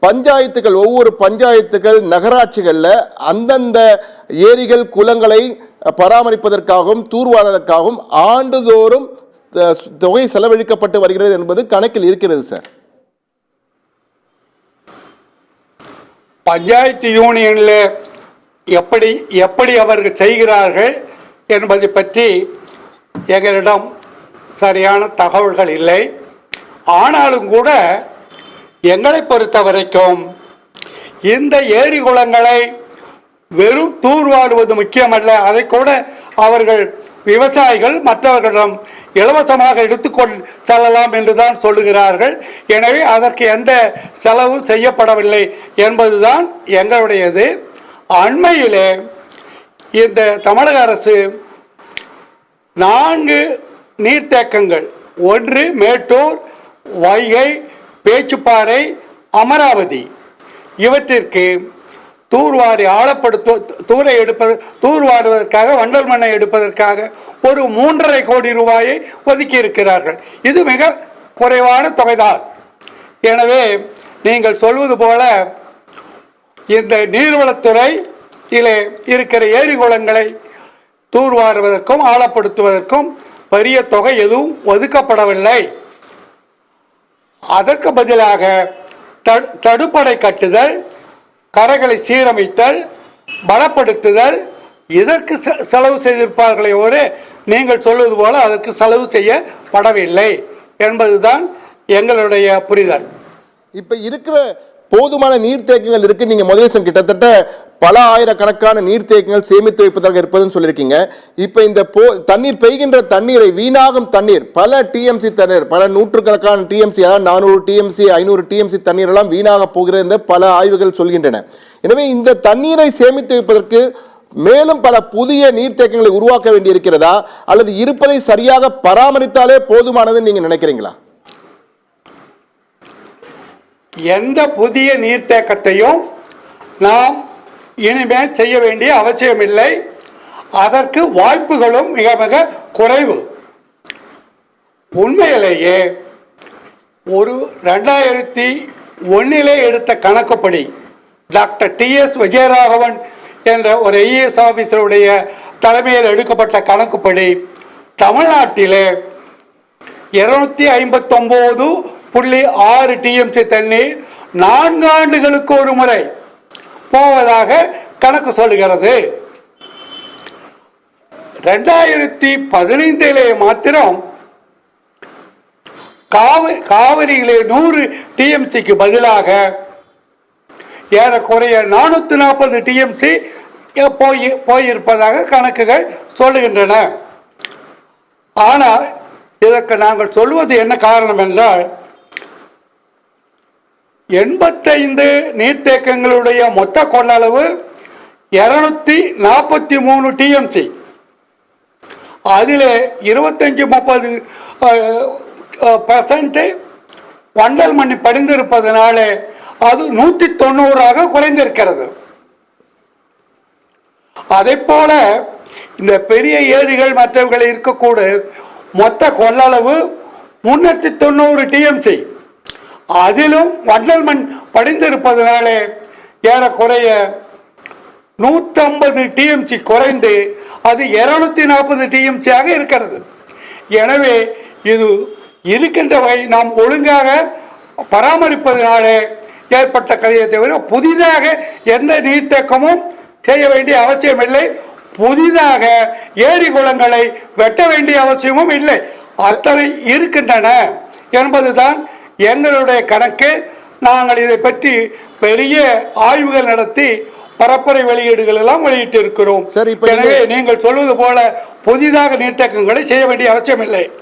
பஞ்சாயத்துகள், ஒவ்வொரு பஞ்சாயத்துகள், நகராட்சிகளில் அந்தந்த ஏரிகள் குளங்களை பராமரிப்பதற்காகவும் தூர்வாரதற்காகவும் ஆண்டுதோறும் தொகை செலவழிக்கப்பட்டு வருகிறது என்பது கணக்கில் இருக்கிறது சார். பஞ்சாயத்து யூனியனில் எப்படி எப்படி அவர்கள் செய்கிறார்கள் என்பதை பற்றி எங்களிடம் சரியான தகவல்கள் இல்லை. ஆனாலும் கூட எங்களை பொறுத்த வரைக்கும் இந்த ஏரி குளங்களை வெறும் தூர்வாடுவது முக்கியமல்ல, அதை கூட அவர்கள் விவசாயிகள் மற்றவர்களிடம் இலவசமாக எடுத்துக்கொண்டு செல்லலாம் என்றுதான் சொல்லுகிறார்கள். எனவே அதற்கு எந்த செலவும் செய்யப்படவில்லை என்பதுதான் எங்களுடையது. அண்மையிலே இந்த தமிழக அரசு 4 நீர்த்தேக்கங்கள், ஒன்று மேட்டூர், வைகை, பேச்சுப்பாறை, அமராவதி, இவற்றிற்கு தூர்வாரி தூர்வாடுவதற்காக வண்டல் மண்ணை எடுப்பதற்காக ஒரு 3.5 கோடி ரூபாயை ஒதுக்கி இருக்கிறார்கள். இது மிக குறைவான தொகைதான். எனவே நீங்கள் சொல்வது போல இந்த நீர்வளத்துறையிலே இருக்கிற ஏரி குளங்களை தூர்வாருவதற்கும் ஆழப்படுத்துவதற்கும் பெரிய தொகை எதுவும் ஒதுக்கப்படவில்லை. அதற்கு பதிலாக தடுப்பணை கட்டுதல், கரைகளை சீரமைத்தல், பலப்படுத்துதல், இதற்கு செலவு செய்திருப்பார்களே ஒரு நீங்கள் சொல்வது போல அதற்கு செலவு செய்யப்படவில்லை என்பதுதான் எங்களுடைய புரிதல். இப்போ இருக்கிற போதுமான நீர்த்தேக்கங்கள் இருக்கு. நீங்க முதலே கிட்டத்தட்ட பல ஆயிரக்கணக்கான நீர்த்தேக்கங்கள் சேமித்து வைப்பதாக இருப்பதுன்னு சொல்லியிருக்கீங்க. இப்போ இந்த தண்ணீர் பெய்கின்ற தண்ணீரை வீணாகும் தண்ணீர், பல டிஎம்சி தண்ணீர், பல நூற்றுக்கணக்கான டிஎம்சி, அதாவது 400 டிஎம்சி 500 டிஎம்சி தண்ணீர் எல்லாம் வீணாக போகிறது என்று பல ஆய்வுகள் சொல்கின்றன. எனவே இந்த தண்ணீரை சேமித்து வைப்பதற்கு மேலும் பல புதிய நீர்த்தேக்கங்களை உருவாக்க வேண்டி இருக்கிறதா, அல்லது இருப்பதை சரியாக பராமரித்தாலே போதுமானது நீங்க நினைக்கிறீங்களா? எந்த புதிய நீர்த்தேக்கத்தையும் நாம் இனிமேல் செய்ய வேண்டிய அவசியமில்லை. அதற்கு வாய்ப்புகளும் மிக மிக குறைவு. உண்மையிலேயே ஒரு 2001 எடுத்த கணக்குப்படி டாக்டர் TS விஜயராகவன் என்ற ஒரு IAS ஆபீசருடைய தலைமையில் எடுக்கப்பட்ட கணக்குப்படி தமிழ்நாட்டிலே 259.6 டிஎம்சி தண்ணீர் 4 ஆண்டுகளுக்கு ஒரு முறை போவதாக கணக்கு சொல்லுகிறது. 2015 மாத்திரம் காவிரியிலே 100 டிஎம்சிக்கு பதிலாக ஏறக்குறைய 440 டிஎம்சி போயிருப்பதாக கணக்குகள் சொல்லுகின்றன. ஆனால் இதற்கு நாங்கள் சொல்வது என்ன காரணம் என்றால், 85 நீர்த்தேக்கங்களுடைய மொத்த கொள்ளளவு 243 டிஎம்சி. அதில் 25-30% வண்டல் மண் படிந்திருப்பதனால அது 190 குறைந்திருக்கிறது. அதே போல இந்த பெரிய ஏரிகள் மற்றவர்கள் இருக்கக்கூட மொத்த கொள்ளளவு 390 டிஎம்சி. அதிலும் வண்டல் மண் படிந்திருப்பதனால ஏறக்குறைய 150 டிஎம்சி குறைந்து அது 240 டிஎம்சியாக இருக்கிறது. எனவே இது இருக்கின்றவை நாம் ஒழுங்காக பராமரிப்பதனாலே ஏற்பட்ட கதையை தவிர புதிதாக எந்த நீர்த்தேக்கமும் செய்ய வேண்டிய அவசியமில்லை. புதிதாக ஏரி குளங்களை வெட்ட வேண்டிய அவசியமும் இல்லை. அத்தனை இருக்கின்றன என்பதுதான் எங்களுடைய கணக்கு. நாங்கள் இதை பற்றி பெரிய ஆய்வுகள் நடத்தி பரப்புரை வெளியீடுகள் எல்லாம் வெளியிட்டு இருக்கிறோம். எனவே நீங்கள் சொல்வது போல புதிதாக நீர்த்தேக்கங்களை செய்ய வேண்டிய அவசியம் இல்லை.